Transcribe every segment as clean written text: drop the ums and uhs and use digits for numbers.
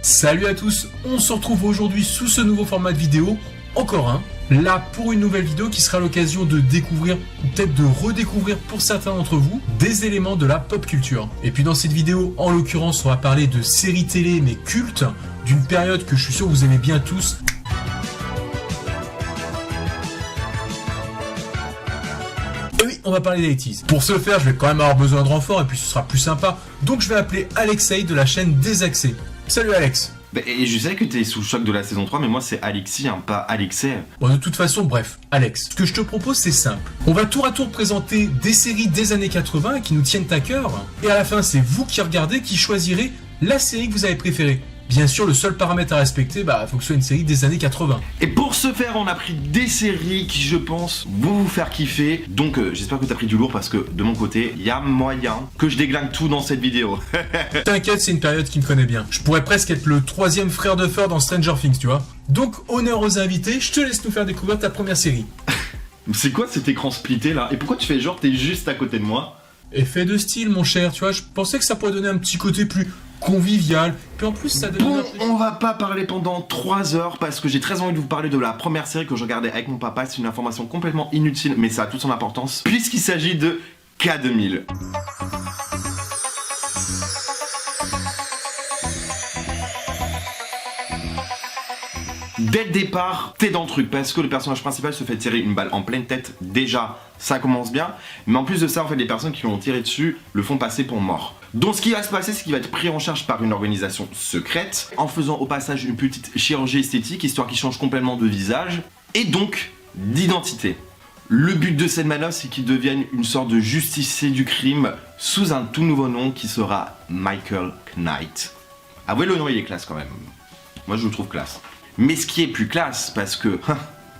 Salut à tous, on se retrouve aujourd'hui sous ce nouveau format de vidéo, encore un, là pour une nouvelle vidéo qui sera l'occasion de découvrir, ou peut-être de redécouvrir pour certains d'entre vous, des éléments de la pop culture. Et puis dans cette vidéo, en l'occurrence, on va parler de séries télé mais cultes, d'une période que je suis sûr vous aimez bien tous. Et oui, on va parler des 80s. Pour ce faire, je vais quand même avoir besoin de renfort et puis ce sera plus sympa, donc je vais appeler Alexei de la chaîne Désaxé. Salut Alex. Et je sais que t'es sous le choc de la saison 3, mais moi c'est Alexis, hein, pas Alexei. Bon, de toute façon, bref, Alex, ce que je te propose c'est simple. On va tour à tour présenter des séries des années 80 qui nous tiennent à cœur, et à la fin c'est vous qui regardez, qui choisirez la série que vous avez préférée. Bien sûr, le seul paramètre à respecter, faut que ce soit une série des années 80. Et pour ce faire, on a pris des séries qui, je pense, vont vous faire kiffer. Donc j'espère que t'as pris du lourd parce que de mon côté, il y a moyen que je déglingue tout dans cette vidéo. T'inquiète, c'est une période qui me connaît bien. Je pourrais presque être le troisième frère de Fur dans Stranger Things, tu vois. Donc, honneur aux invités, je te laisse nous faire découvrir ta première série. C'est quoi cet écran splitté là? Et pourquoi tu fais genre t'es juste à côté de moi? Effet de style, mon cher, tu vois, je pensais que ça pourrait donner un petit côté plus convivial, puis en plus ça donne... Bon, on va pas parler pendant 3 heures parce que j'ai très envie de vous parler de la première série que je regardais avec mon papa. C'est une information complètement inutile, mais ça a toute son importance, puisqu'il s'agit de K2000. Dès le départ, t'es dans le truc parce que le personnage principal se fait tirer une balle en pleine tête. Déjà, ça commence bien. Mais en plus de ça, en fait, les personnes qui l'ont tiré dessus le font passer pour mort. Donc ce qui va se passer, c'est qu'il va être pris en charge par une organisation secrète en faisant au passage une petite chirurgie esthétique, histoire qu'il change complètement de visage et donc d'identité. Le but de cette manœuvre, c'est qu'il devienne une sorte de justicier du crime sous un tout nouveau nom qui sera Michael Knight. Avouez, le nom il est classe quand même. Moi je le trouve classe. Mais ce qui est plus classe, parce que,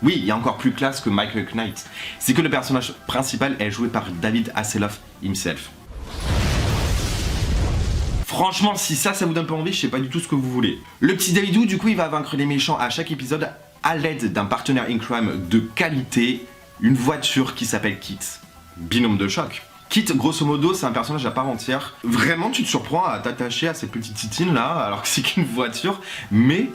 oui, il y a encore plus classe que Michael Knight, c'est que le personnage principal est joué par David Hasselhoff himself. Franchement, si ça vous donne pas envie, je sais pas du tout ce que vous voulez. Le petit Davidou, du coup, il va vaincre les méchants à chaque épisode à l'aide d'un partenaire in crime de qualité, une voiture qui s'appelle Kit. Binôme de choc. Kit, grosso modo, c'est un personnage à part entière. Vraiment, tu te surprends à t'attacher à cette petite titine là, alors que c'est qu'une voiture, mais...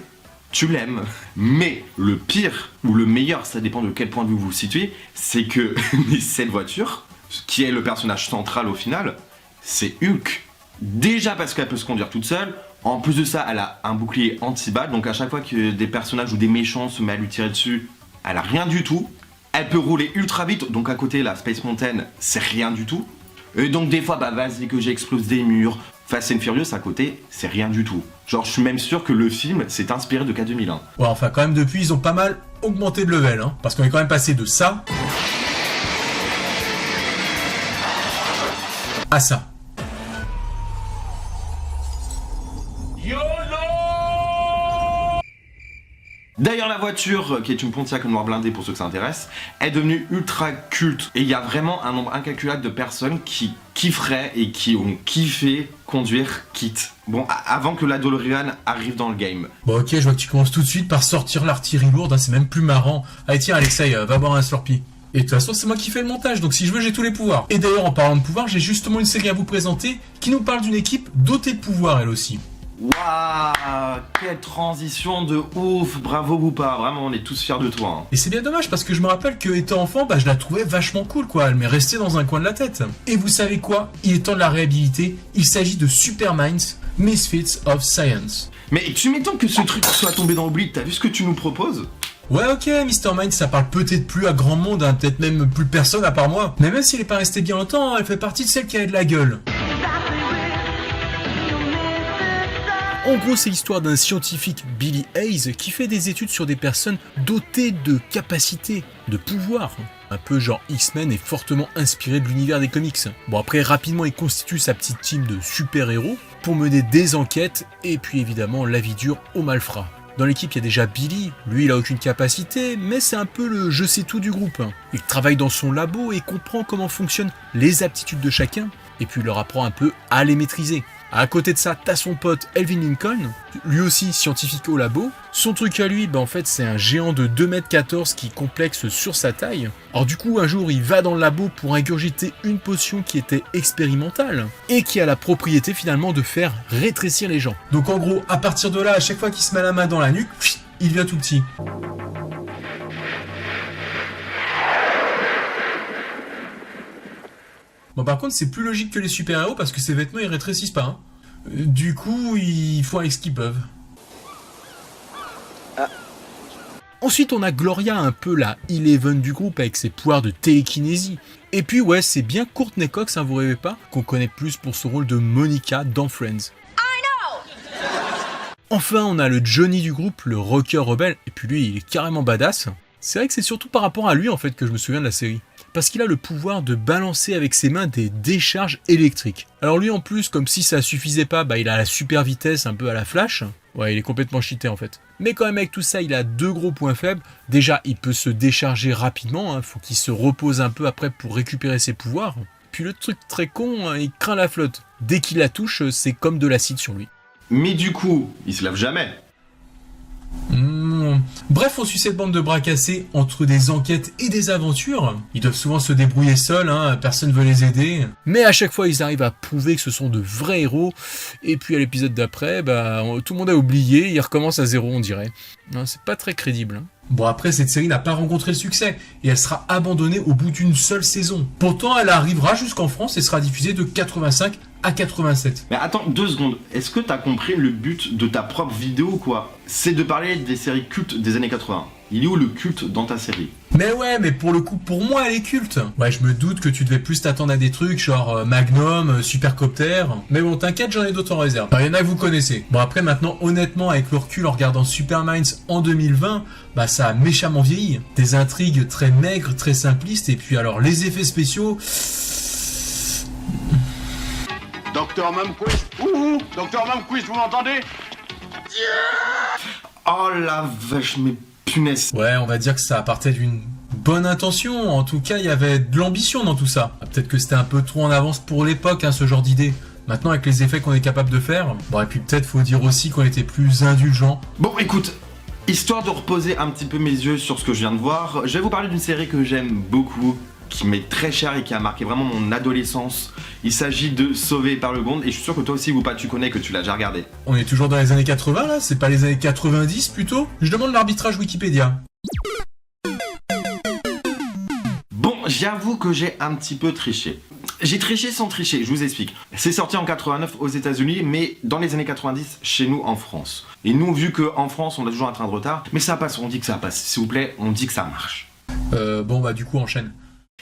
tu l'aimes. Mais le pire, ou le meilleur, ça dépend de quel point de vue vous vous situez, c'est que cette voiture, qui est le personnage central au final, c'est Hulk. Déjà parce qu'elle peut se conduire toute seule, en plus de ça, elle a un bouclier anti-balle, donc à chaque fois que des personnages ou des méchants se mettent à lui tirer dessus, elle a rien du tout. Elle peut rouler ultra vite, donc à côté, la Space Mountain, c'est rien du tout. Et donc des fois, vas-y que j'explose des murs. Fast and Furious à côté, c'est rien du tout. Genre, je suis même sûr que le film s'est inspiré de K2001. Ouais, enfin, quand même, depuis, ils ont pas mal augmenté de level, hein. Parce qu'on est quand même passé de ça... à ça. D'ailleurs, la voiture, qui est une Pontiac noir blindée pour ceux que ça intéresse, est devenue ultra culte. Et il y a vraiment un nombre incalculable de personnes qui kifferaient et qui ont kiffé conduire Kit. Bon, avant que la DeLorean arrive dans le game. Bon, ok, je vois que tu commences tout de suite par sortir l'artillerie lourde, hein, c'est même plus marrant. Allez, tiens, Alexei, va boire un Slurpee. Et de toute façon, c'est moi qui fais le montage, donc si je veux, j'ai tous les pouvoirs. Et d'ailleurs, en parlant de pouvoir, j'ai justement une série à vous présenter qui nous parle d'une équipe dotée de pouvoir, elle aussi. Waouh, quelle transition de ouf, bravo Boupa, vraiment on est tous fiers de toi. Hein. Et c'est bien dommage parce que je me rappelle que étant enfant, je la trouvais vachement cool quoi, elle m'est restée dans un coin de la tête. Et vous savez quoi? Il est temps de la réhabiliter, il s'agit de Super Minds, Misfits of Science. Mais tu m'étonnes que ce truc soit tombé dans l'oubli, t'as vu ce que tu nous proposes? Ouais ok, Mr. Mind, ça parle peut-être plus à grand monde, hein, peut-être même plus personne à part moi. Mais même s'il est pas resté bien longtemps, elle fait partie de celles qui avaient de la gueule. En gros, c'est l'histoire d'un scientifique, Billy Hayes, qui fait des études sur des personnes dotées de capacités, de pouvoir. Un peu genre X-Men et fortement inspiré de l'univers des comics. Bon après, rapidement, il constitue sa petite team de super-héros pour mener des enquêtes et puis évidemment la vie dure aux malfrats. Dans l'équipe, il y a déjà Billy, lui il a aucune capacité, mais c'est un peu le je sais tout du groupe. Il travaille dans son labo et comprend comment fonctionnent les aptitudes de chacun, et puis il leur apprend un peu à les maîtriser. À côté de ça, t'as son pote Elvin Lincoln, lui aussi scientifique au labo. Son truc à lui, en fait, c'est un géant de 2,14 m qui complexe sur sa taille. Alors du coup, un jour, il va dans le labo pour ingurgiter une potion qui était expérimentale et qui a la propriété finalement de faire rétrécir les gens. Donc en gros, à partir de là, à chaque fois qu'il se met la main dans la nuque, il devient tout petit. Bon, par contre, c'est plus logique que les super-héros parce que ses vêtements ils rétrécissent pas. Hein. Du coup, ils font avec ce qu'ils peuvent. Ensuite, on a Gloria, un peu la Eleven du groupe avec ses pouvoirs de télékinésie. Et puis, ouais, c'est bien Courtney Cox, hein, vous rêvez pas, qu'on connaît plus pour son rôle de Monica dans Friends. Enfin, on a le Johnny du groupe, le rocker rebelle, et puis lui, il est carrément badass. C'est vrai que c'est surtout par rapport à lui, en fait, que je me souviens de la série. Parce qu'il a le pouvoir de balancer avec ses mains des décharges électriques. Alors lui, en plus, comme si ça suffisait pas, il a la super vitesse, un peu à la Flash. Ouais, il est complètement cheaté, en fait. Mais quand même, avec tout ça, il a 2 gros points faibles. Déjà, il peut se décharger rapidement, hein, faut qu'il se repose un peu après pour récupérer ses pouvoirs. Puis le truc très con, hein, il craint la flotte. Dès qu'il la touche, c'est comme de l'acide sur lui. Mais du coup, il se lave jamais. Bref, on suit cette bande de bras cassés entre des enquêtes et des aventures. Ils doivent souvent se débrouiller seuls, hein, personne veut les aider. Mais à chaque fois, ils arrivent à prouver que ce sont de vrais héros. Et puis à l'épisode d'après, tout le monde a oublié, ils recommencent à zéro, on dirait. Non, c'est pas très crédible. Hein. Bon, après, cette série n'a pas rencontré le succès et elle sera abandonnée au bout d'une seule saison. Pourtant, elle arrivera jusqu'en France et sera diffusée de 85 à 87. Mais attends, 2 secondes. Est-ce que t'as compris le but de ta propre vidéo ou quoi? C'est de parler des séries cultes des années 80. Il est où le culte dans ta série? Mais ouais, mais pour le coup, pour moi, elle est culte. Ouais, je me doute que tu devais plus t'attendre à des trucs genre Magnum, Supercopter. Mais bon, t'inquiète, j'en ai d'autres en réserve. Il y en a que vous connaissez. Bon, après, maintenant, honnêtement, avec le recul, en regardant Superminds en 2020, ça a méchamment vieilli. Des intrigues très maigres, très simplistes, et puis alors, les effets spéciaux... Docteur Mumquist, Docteur Mumquist, vous m'entendez? Oh la vache, mais punaise. Ouais, on va dire que ça partait d'une bonne intention. En tout cas, il y avait de l'ambition dans tout ça. Peut-être que c'était un peu trop en avance pour l'époque, hein, ce genre d'idée. Maintenant, avec les effets qu'on est capable de faire, et puis peut-être faut dire aussi qu'on était plus indulgents. Bon, écoute, histoire de reposer un petit peu mes yeux sur ce que je viens de voir, je vais vous parler d'une série que j'aime beaucoup, qui m'est très cher et qui a marqué vraiment mon adolescence. Il s'agit de Sauvé par le Bond et je suis sûr que toi aussi tu connais, que tu l'as déjà regardé. On est toujours dans les années 80 là, c'est pas les années 90 plutôt? Je demande l'arbitrage Wikipédia. Bon, j'avoue que j'ai un petit peu triché. J'ai triché sans tricher, je vous explique. C'est sorti en 89 aux États-Unis, mais dans les années 90 chez nous en France. Et nous, vu qu'en France on a toujours un train de retard, mais ça passe, on dit que ça passe. S'il vous plaît, on dit que ça marche. Du coup enchaîne.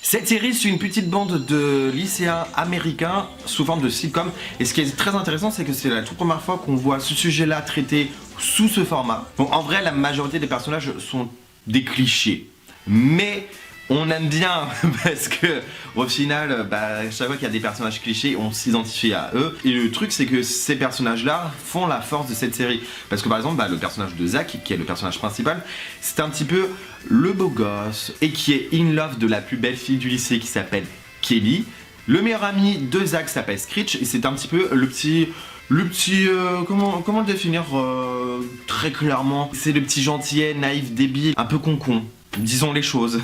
Cette série suit une petite bande de lycéens américains sous forme de sitcom. Et ce qui est très intéressant, c'est que c'est la toute première fois qu'on voit ce sujet-là traité sous ce format. Bon, en vrai, la majorité des personnages sont des clichés. Mais on aime bien parce que au final, chaque fois qu'il y a des personnages clichés, on s'identifie à eux. Et le truc, c'est que ces personnages-là font la force de cette série. Parce que par exemple, le personnage de Zach, qui est le personnage principal, c'est un petit peu le beau gosse et qui est in love de la plus belle fille du lycée qui s'appelle Kelly. Le meilleur ami de Zach s'appelle Screech et c'est un petit peu le petit comment le définir très clairement, c'est le petit gentillet, naïf, débile, un peu con. Disons les choses.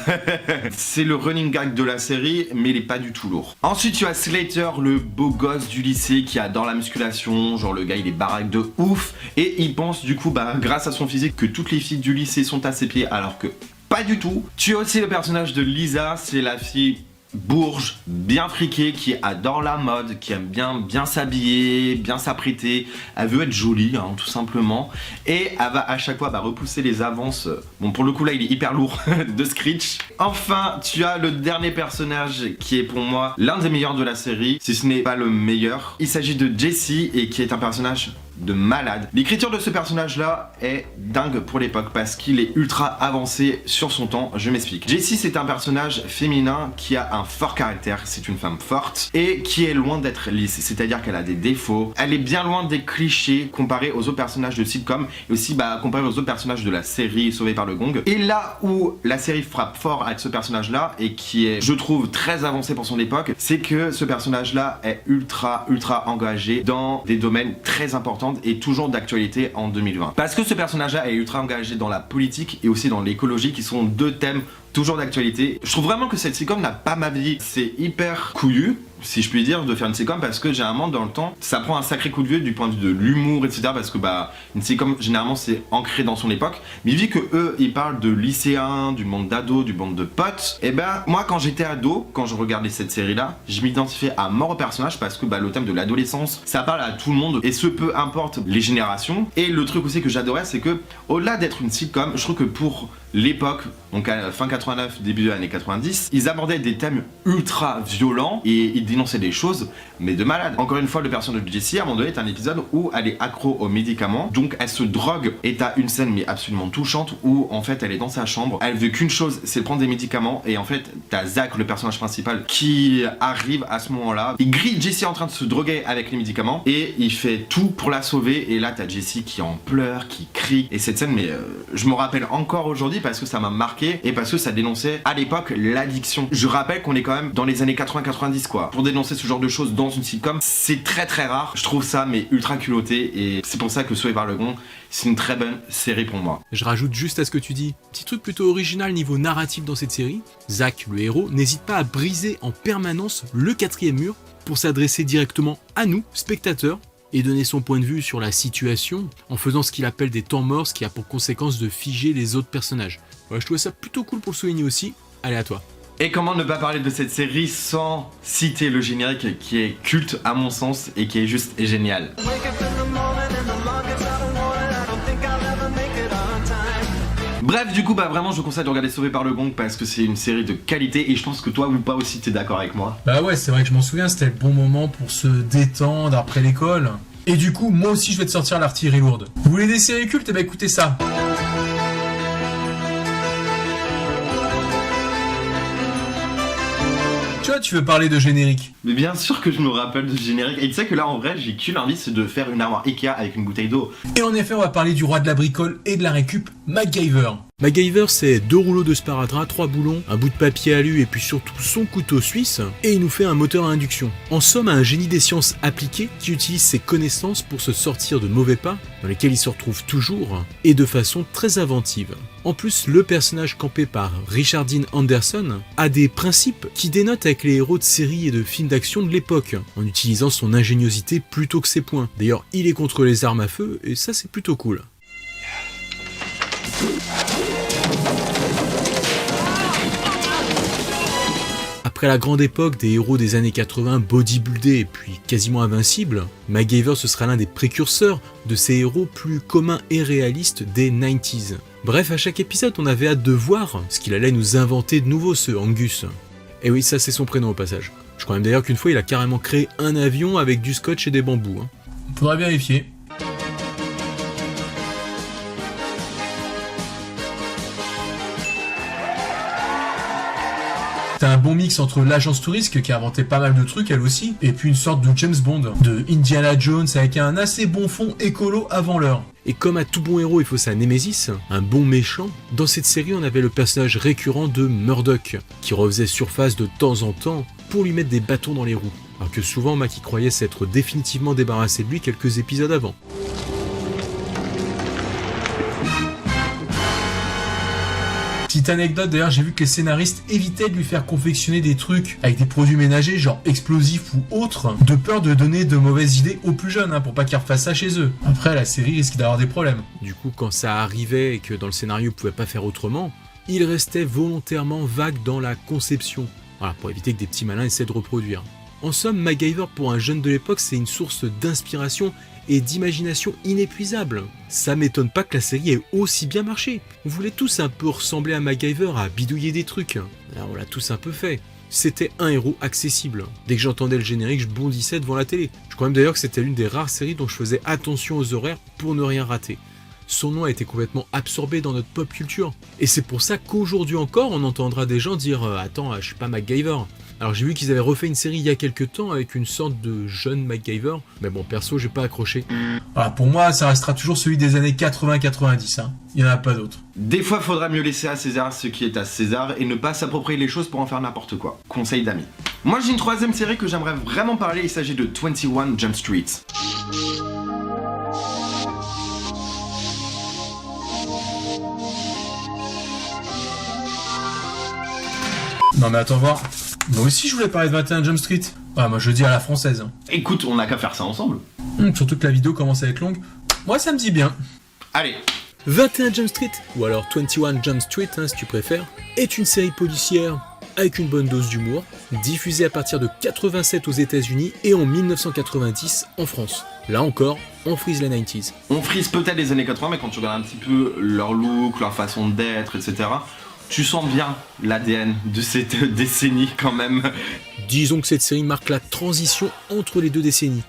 C'est le running gag de la série, mais il est pas du tout lourd. Ensuite, tu as Slater, le beau gosse du lycée qui adore la musculation. Genre, le gars, il est baraque de ouf. Et il pense, du coup, grâce à son physique, que toutes les filles du lycée sont à ses pieds, alors que pas du tout. Tu as aussi le personnage de Lisa, c'est la fille bourge, bien friquée, qui adore la mode, qui aime bien s'habiller, bien s'apprêter. Elle veut être jolie, hein, tout simplement. Et elle va à chaque fois repousser les avances. Bon, pour le coup, là, il est hyper lourd de Screech. Enfin, tu as le dernier personnage qui est pour moi l'un des meilleurs de la série, si ce n'est pas le meilleur. Il s'agit de Jessie et qui est un personnage de malade. L'écriture de ce personnage-là est dingue pour l'époque parce qu'il est ultra avancé sur son temps, je m'explique. Jessie, c'est un personnage féminin qui a un fort caractère, c'est une femme forte et qui est loin d'être lisse, c'est-à-dire qu'elle a des défauts, elle est bien loin des clichés comparés aux autres personnages de sitcom et aussi comparé aux autres personnages de la série Sauvé par le Gong. Et là où la série frappe fort avec ce personnage-là et qui est, je trouve, très avancé pour son époque, c'est que ce personnage-là est ultra engagé dans des domaines très importants et toujours d'actualité en 2020. Parce que ce personnage-là est ultra engagé dans la politique et aussi dans l'écologie qui sont deux thèmes toujours d'actualité. Je trouve vraiment que cette sitcom n'a pas ma vie. C'est hyper couillu, si je puis dire, de faire une sitcom parce que généralement dans le temps, ça prend un sacré coup de vieux du point de vue de l'humour, etc. Parce que une sitcom généralement c'est ancré dans son époque. Mais vu que eux ils parlent de lycéens, du monde d'ados, du monde de potes, et moi quand j'étais ado, quand je regardais cette série là, je m'identifiais à mort au personnage parce que le thème de l'adolescence, ça parle à tout le monde et ce peu importe les générations. Et le truc aussi que j'adorais, c'est que au-delà d'être une sitcom, je trouve que pour l'époque, donc à la fin 89, début des années 90, ils abordaient des thèmes ultra violents et ils dénonçaient des choses, mais de malade. Encore une fois, le personnage de Jessie, à un moment donné, est un épisode où elle est accro aux médicaments, donc elle se drogue, et t'as une scène mais absolument touchante où en fait elle est dans sa chambre, elle veut qu'une chose, c'est prendre des médicaments, et en fait t'as Zach, le personnage principal, qui arrive à ce moment-là, il grille Jessie en train de se droguer avec les médicaments, et il fait tout pour la sauver, et là t'as Jessie qui en pleure, qui crie, et cette scène, je me rappelle encore aujourd'hui parce que ça m'a marqué et parce que ça dénonçait à l'époque l'addiction. Je rappelle qu'on est quand même dans les années 80-90 quoi. Pour dénoncer ce genre de choses dans une sitcom, c'est très rare. Je trouve ça ultra culotté et c'est pour ça que Sauvé par le Gong, c'est une très bonne série pour moi. Je rajoute juste à ce que tu dis, petit truc plutôt original niveau narratif dans cette série. Zach, le héros, n'hésite pas à briser en permanence le 4e mur pour s'adresser directement à nous, spectateurs, et donner son point de vue sur la situation en faisant ce qu'il appelle des temps morts, ce qui a pour conséquence de figer les autres personnages. Ouais, je trouvais ça plutôt cool pour le souligner aussi. Allez, à toi. Et comment ne pas parler de cette série sans citer le générique qui est culte à mon sens et qui est juste génial. Bref, du coup, vraiment, je vous conseille de regarder Sauvé par le Gong parce que c'est une série de qualité et je pense que toi ou pas aussi t'es d'accord avec moi. Bah ouais, c'est vrai que je m'en souviens, c'était le bon moment pour se détendre après l'école. Et du coup, moi aussi, je vais te sortir l'artillerie lourde. Vous voulez des séries cultes? Eh bah écoutez ça. Tu vois, tu veux parler de générique. Mais bien sûr que je me rappelle de ce générique. Et tu sais que là, en vrai, j'ai qu'une envie, c'est de faire une armoire Ikea avec une bouteille d'eau. Et en effet, on va parler du roi de la bricole et de la récup, MacGyver. MacGyver, c'est 2 rouleaux de sparadrap, 3 boulons, un bout de papier alu et puis surtout son couteau suisse, et il nous fait un moteur à induction. En somme, un génie des sciences appliquées qui utilise ses connaissances pour se sortir de mauvais pas, dans lesquels il se retrouve toujours, et de façon très inventive. En plus, le personnage campé par Richard Dean Anderson a des principes qui dénotent avec les héros de séries et de films d'action de l'époque, en utilisant son ingéniosité plutôt que ses poings. D'ailleurs, il est contre les armes à feu, et ça c'est plutôt cool. Après la grande époque des héros des années 80 bodybuildés et puis quasiment invincibles, MacGyver ce sera l'un des précurseurs de ces héros plus communs et réalistes des 90s. Bref, à chaque épisode on avait hâte de voir ce qu'il allait nous inventer de nouveau, ce Angus. Et oui, ça c'est son prénom au passage. Je crois même d'ailleurs qu'une fois il a carrément créé un avion avec du scotch et des bambous. Faudra vérifier. T'as un bon mix entre l'agence touriste qui a inventé pas mal de trucs elle aussi, et puis une sorte de James Bond, de Indiana Jones avec un assez bon fond écolo avant l'heure. Et comme à tout bon héros il faut sa némésis, un bon méchant, dans cette série on avait le personnage récurrent de Murdoch, qui refaisait surface de temps en temps pour lui mettre des bâtons dans les roues, alors que souvent Mac y croyait s'être définitivement débarrassé de lui quelques épisodes avant. Petite anecdote d'ailleurs, j'ai vu que les scénaristes évitaient de lui faire confectionner des trucs avec des produits ménagers genre explosifs ou autres, de peur de donner de mauvaises idées aux plus jeunes, pour pas qu'ils refassent ça chez eux. Après la série risque d'avoir des problèmes. Du coup quand ça arrivait et que dans le scénario il pouvait pas faire autrement, il restait volontairement vague dans la conception, voilà, pour éviter que des petits malins essaient de reproduire. En somme, MacGyver pour un jeune de l'époque c'est une source d'inspiration et d'imagination inépuisable. Ça m'étonne pas que la série ait aussi bien marché. On voulait tous un peu ressembler à MacGyver, à bidouiller des trucs. Alors on l'a tous un peu fait. c'était un héros accessible. Dès que j'entendais le générique, je bondissais devant la télé. Je crois même d'ailleurs que c'était l'une des rares séries dont je faisais attention aux horaires pour ne rien rater. Son nom a été complètement absorbé dans notre pop culture. Et c'est pour ça qu'aujourd'hui encore, on entendra des gens dire « Attends, je suis pas MacGyver ». Alors j'ai vu qu'ils avaient refait une série il y a quelques temps avec une sorte de jeune MacGyver, mais bon, perso, j'ai pas accroché. Ah, pour moi, ça restera toujours celui des années 80-90, hein. Il y en a pas d'autre. Des fois, faudra mieux laisser à César ce qui est à César et ne pas s'approprier les choses pour en faire n'importe quoi. Conseil d'amis. Moi, j'ai une troisième série que j'aimerais vraiment parler, il s'agit de 21 Jump Street. Non mais attends voir. Moi aussi je voulais parler de 21 Jump Street. Ah, moi je dis à la française. Écoute, on n'a qu'à faire ça ensemble. Surtout que la vidéo commence à être longue. Moi ça me dit bien. Allez. 21 Jump Street, ou alors 21 Jump Street si tu préfères, est une série policière avec une bonne dose d'humour, diffusée à partir de 87 aux États-Unis et en 1990 en France. Là encore, on frise les 90s. On frise peut-être les années 80, mais quand tu regardes un petit peu leur look, leur façon d'être, etc., tu sens bien l'ADN de cette décennie quand même. Disons que cette série marque la transition entre les deux décennies.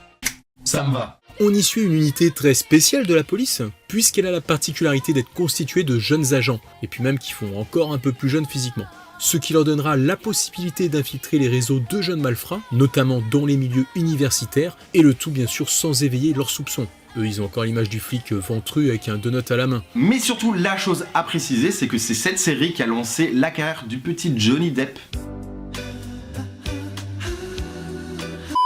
Ça me va. On y suit une unité très spéciale de la police, puisqu'elle a la particularité d'être constituée de jeunes agents, et puis même qui font encore un peu plus jeunes physiquement. Ce qui leur donnera la possibilité d'infiltrer les réseaux de jeunes malfrats, notamment dans les milieux universitaires, et le tout bien sûr sans éveiller leurs soupçons. Eux, ils ont encore l'image du flic ventru avec un donut à la main. Mais surtout, la chose à préciser, c'est que c'est cette série qui a lancé la carrière du petit Johnny Depp.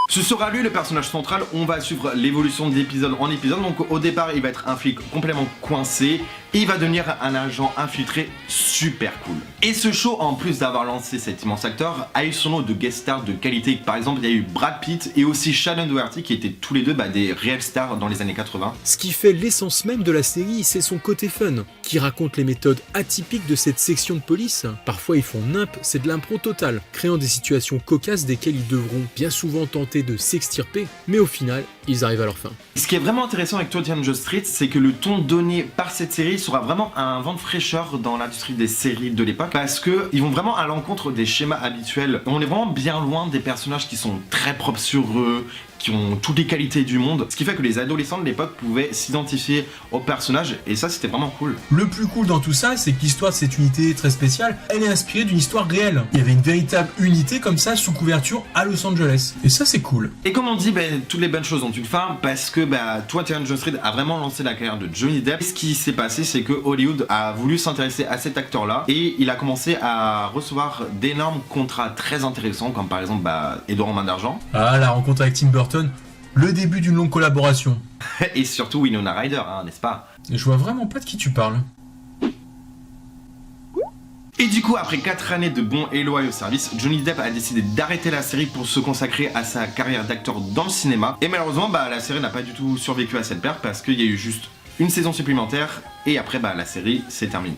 Ce sera lui le personnage central, on va suivre l'évolution d'épisode en épisode, donc au départ il va être un flic complètement coincé et il va devenir un agent infiltré super cool. Et ce show, en plus d'avoir lancé cet immense acteur, a eu son lot de guest stars de qualité. Par exemple, il y a eu Brad Pitt et aussi Shannon Doherty qui étaient tous les deux des réels stars dans les années 80. Ce qui fait l'essence même de la série, c'est son côté fun, qui raconte les méthodes atypiques de cette section de police. Parfois ils font nimp, c'est de l'impro total, créant des situations cocasses desquelles ils devront bien souvent tenter de s'extirper, mais au final, ils arrivent à leur fin. Ce qui est vraiment intéressant avec 21 Jump Street, c'est que le ton donné par cette série sera vraiment un vent de fraîcheur dans l'industrie des séries de l'époque, parce que ils vont vraiment à l'encontre des schémas habituels. On est vraiment bien loin des personnages qui sont très propres sur eux, qui ont toutes les qualités du monde, ce qui fait que les adolescents de l'époque pouvaient s'identifier aux personnages, et ça c'était vraiment cool. Le plus cool dans tout ça, c'est que l'histoire de cette unité très spéciale, elle est inspirée d'une histoire réelle. Il y avait une véritable unité comme ça sous couverture à Los Angeles, et ça c'est cool. Et comme on dit, toutes les bonnes choses ont une fin, parce que 21 Jump Street a vraiment lancé la carrière de Johnny Depp. Et ce qui s'est passé, c'est que Hollywood a voulu s'intéresser à cet acteur-là, et il a commencé à recevoir d'énormes contrats très intéressants, comme par exemple Edouard Main d'Argent. Ah, la rencontre avec Tim Burton, le début d'une longue collaboration. Et surtout Winona Ryder, n'est-ce pas? Et je vois vraiment pas de qui tu parles. Et du coup, après 4 années de bons et loyaux services, Johnny Depp a décidé d'arrêter la série pour se consacrer à sa carrière d'acteur dans le cinéma. Et malheureusement, la série n'a pas du tout survécu à cette perte parce qu'il y a eu juste une saison supplémentaire et après, la série s'est terminée.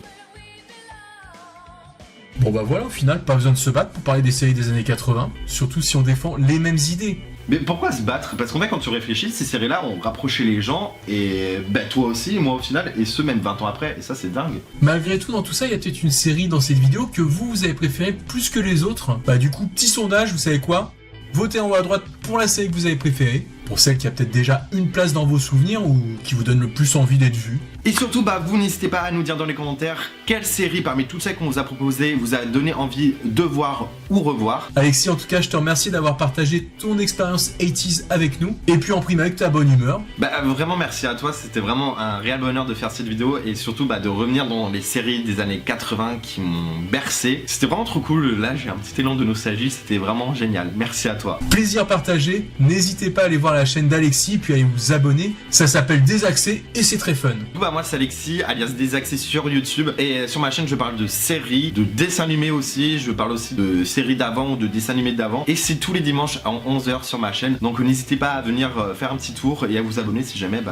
Bon voilà, au final, pas besoin de se battre pour parler des séries des années 80, surtout si on défend les mêmes idées. Mais pourquoi se battre? Parce qu'en fait, quand tu réfléchis, ces séries-là ont rapproché les gens, et toi aussi, moi au final, et ce même 20 ans après, et ça c'est dingue. Malgré tout, dans tout ça, il y a peut-être une série dans cette vidéo que vous avez préférée plus que les autres. Du coup, petit sondage, vous savez quoi? Votez en haut à droite pour la série que vous avez préférée, pour celle qui a peut-être déjà une place dans vos souvenirs ou qui vous donne le plus envie d'être vue. Et surtout, vous n'hésitez pas à nous dire dans les commentaires quelle série parmi toutes celles qu'on vous a proposées vous a donné envie de voir ou revoir. Alexis, en tout cas, je te remercie d'avoir partagé ton expérience 80s avec nous, et puis en prime avec ta bonne humeur. Vraiment merci à toi, c'était vraiment un réel bonheur de faire cette vidéo et surtout de revenir dans les séries des années 80 qui m'ont bercé. C'était vraiment trop cool, là j'ai un petit élan de nostalgie, c'était vraiment génial, merci à toi. Plaisir partagé, n'hésitez pas à aller voir la chaîne d'Alexis puis à aller vous abonner, ça s'appelle Désaxé et c'est très fun. Moi c'est Alexis, alias Désaxé sur YouTube, et sur ma chaîne je parle de séries, de dessins animés aussi, je parle aussi de séries d'avant ou de dessins animés d'avant, et c'est tous les dimanches à 11h sur ma chaîne, donc n'hésitez pas à venir faire un petit tour et à vous abonner si jamais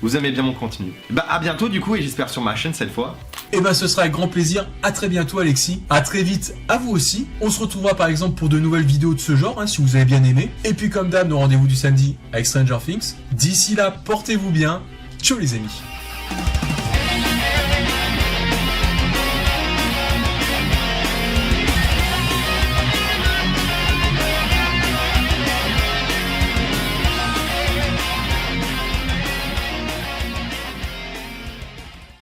vous aimez bien mon contenu. À bientôt du coup, et j'espère sur ma chaîne cette fois. Et ce sera avec grand plaisir, à très bientôt Alexis, à très vite à vous aussi, on se retrouvera par exemple pour de nouvelles vidéos de ce genre, si vous avez bien aimé, et puis comme d'hab, nos rendez-vous du samedi avec Stranger Things. D'ici là, portez-vous bien, ciao les amis.